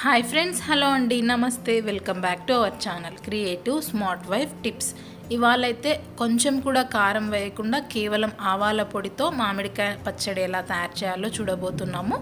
Hi friends, hello అండి, నమస్తే, welcome back to our channel creative smart wife tips. ఇవాళైతే కొంచెం కూడా కారం వేయకుండా కేవలం ఆవాల పొడితో మామిడికాయ పచ్చడి ఎలా తయారు చేయాలో చూడబోతున్నాము.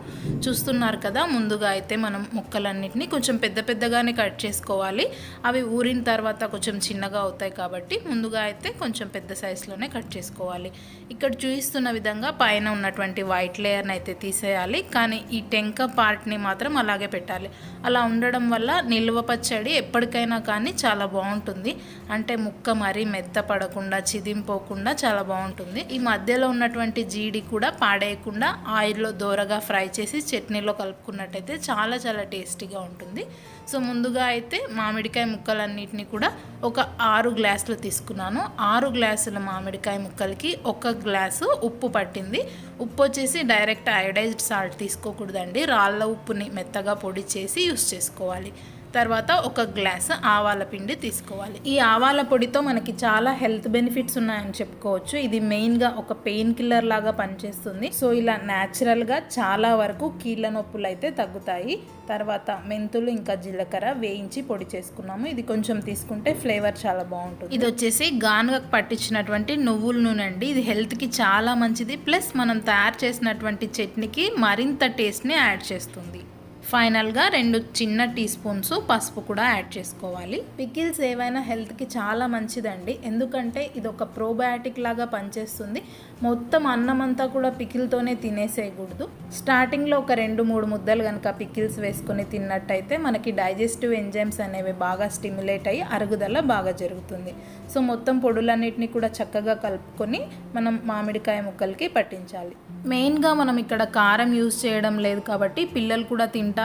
చూస్తున్నారు కదా, ముందుగా అయితే మనం ముక్కలన్నిటినీ కొంచెం పెద్ద పెద్దగానే కట్ చేసుకోవాలి. అవి ఊరిన తర్వాత కొంచెం చిన్నగా అవుతాయి కాబట్టి ముందుగా అయితే కొంచెం పెద్ద సైజులోనే కట్ చేసుకోవాలి. ఇక్కడ చూపిస్తున్న విధంగా పైన ఉన్నటువంటి వైట్ లేయర్ని అయితే తీసేయాలి, కానీ ఈ టెంక పార్ట్ని మాత్రం అలాగే పెట్టాలి. అలా ఉండడం వల్ల నిల్వ పచ్చడి ఎప్పటికైనా కానీ చాలా బాగుంటుంది. అంటే ముక్క మరీ మెత్తపడకుండా చిదింపోకుండా చాలా బాగుంటుంది. ఈ మధ్యలో ఉన్నటువంటి జీడి కూడా పాడేయకుండా ఆయిల్లో దోరగా ఫ్రై చేసి చట్నీలో కలుపుకున్నట్టయితే చాలా చాలా టేస్టీగా ఉంటుంది. సో ముందుగా అయితే మామిడికాయ ముక్కలన్నిటిని కూడా ఒక 6 గ్లాసులు తీసుకున్నాను. 6 గ్లాసుల మామిడికాయ ముక్కలకి 1 గ్లాసు ఉప్పు పట్టింది. ఉప్పు వచ్చేసి డైరెక్ట్ అయోడైజ్డ్ సాల్ట్ తీసుకోకూడదండి, రాళ్ళ ఉప్పుని మెత్తగా పొడి చేసి యూస్ చేసుకోవాలి. తర్వాత 1 గ్లాసు ఆవాల పిండి తీసుకోవాలి. ఈ ఆవాల పొడితో మనకి చాలా హెల్త్ బెనిఫిట్స్ ఉన్నాయని చెప్పుకోవచ్చు. ఇది మెయిన్గా ఒక పెయిన్ కిల్లర్ లాగా పనిచేస్తుంది. సో ఇలా న్యాచురల్గా చాలా వరకు కీళ్ళ నొప్పులు అయితే తగ్గుతాయి. తర్వాత మెంతులు ఇంకా జీలకర్ర వేయించి పొడి చేసుకున్నాము. ఇది కొంచెం తీసుకుంటే ఫ్లేవర్ చాలా బాగుంటుంది. ఇది వచ్చేసి గానుగకు పట్టించినటువంటి నువ్వుల నూనె అండి. ఇది హెల్త్కి చాలా మంచిది, ప్లస్ మనం తయారు చేసినటువంటి చట్నీకి మరింత టేస్ట్ని యాడ్ చేస్తుంది. ఫైనల్గా 2 చిన్న టీ స్పూన్స్ పసుపు కూడా యాడ్ చేసుకోవాలి. పికిల్స్ ఏవైనా హెల్త్కి చాలా మంచిదండి, ఎందుకంటే ఇది ఒక ప్రోబయాటిక్ లాగా పనిచేస్తుంది. మొత్తం అన్నం అంతా కూడా పికిల్తోనే తినేసేయకూడదు. స్టార్టింగ్లో ఒక 2-3 ముద్దలు కనుక పికిల్స్ వేసుకొని తిన్నట్టయితే మనకి డైజెస్టివ్ ఎంజైమ్స్ అనేవి బాగా స్టిమ్యులేట్ అయ్యి అరుగుదల బాగా జరుగుతుంది. సో మొత్తం పొడులన్నిటిని కూడా చక్కగా కలుపుకొని మనం మామిడికాయ ముక్కలకి పట్టించాలి. మెయిన్గా మనం ఇక్కడ కారం యూజ్ చేయడం లేదు కాబట్టి పిల్లలు కూడా తింటారు.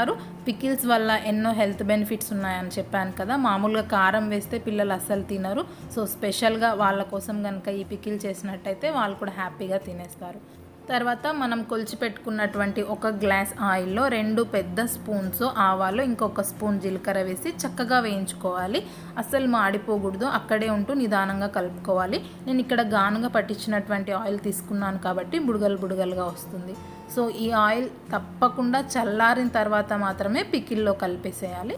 పికిల్స్ వల్ల ఎన్నో హెల్త్ బెనిఫిట్స్ ఉన్నాయని చెప్పాను కదా. మామూలుగా కారం వేస్తే పిల్లలు అస్సలు తినరు. సో స్పెషల్గా వాళ్ళ కోసం కనుక ఈ పికిల్ చేసినట్టయితే వాళ్ళు కూడా హ్యాపీగా తినేస్తారు. తర్వాత మనం కొలిచి పెట్టుకున్నటువంటి 1 గ్లాస్ ఆయిల్లో 2 పెద్ద స్పూన్స్ ఆవాలు, ఇంకొక స్పూన్ జీలకర్ర వేసి చక్కగా వేయించుకోవాలి. అస్సలు మాడిపోకూడదు, అక్కడే ఉంటూ నిదానంగా కలుపుకోవాలి. నేను ఇక్కడ గానుగా పట్టించినటువంటి ఆయిల్ తీసుకున్నాను కాబట్టి బుడగలుగా వస్తుంది. సో ఈ ఆయిల్ తప్పకుండా చల్లారిన తర్వాత మాత్రమే పికిల్లో కలిపేసేయాలి.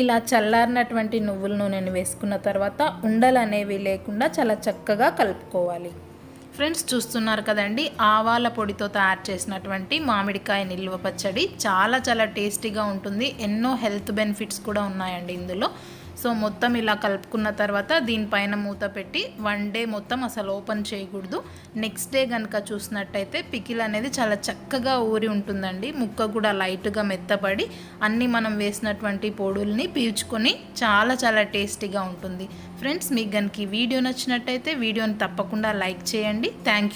ఇలా చల్లారినటువంటి నువ్వుల నూనెని వేసుకున్న తర్వాత ఉండలు అనేవి లేకుండా చాలా చక్కగా కలుపుకోవాలి. ఫ్రెండ్స్ చూస్తున్నారు కదండి, ఆవాల పొడితో తయారు చేసినటువంటి మామిడికాయ నిల్వ పచ్చడి చాలా చాలా టేస్టీగా ఉంటుంది. ఎన్నో హెల్త్ బెనిఫిట్స్ కూడా ఉన్నాయండి ఇందులో. సో మొత్తం ఇలా కలుపుకున్న తర్వాత దీనిపైన మూత పెట్టి 1 డే మొత్తం అసలు ఓపెన్ చేయకూడదు. నెక్స్ట్ డే కనుక చూసినట్టయితే పికిల్ అనేది చాలా చక్కగా ఊరి ఉంటుందండి. ముక్క కూడా లైట్గా మెత్తపడి అన్నీ మనం వేసినటువంటి పొడుల్ని పీల్చుకొని చాలా చాలా టేస్టీగా ఉంటుంది. ఫ్రెండ్స్ మీకు కనుక ఈ వీడియో నచ్చినట్టయితే వీడియోని తప్పకుండా లైక్ చేయండి. Thank you.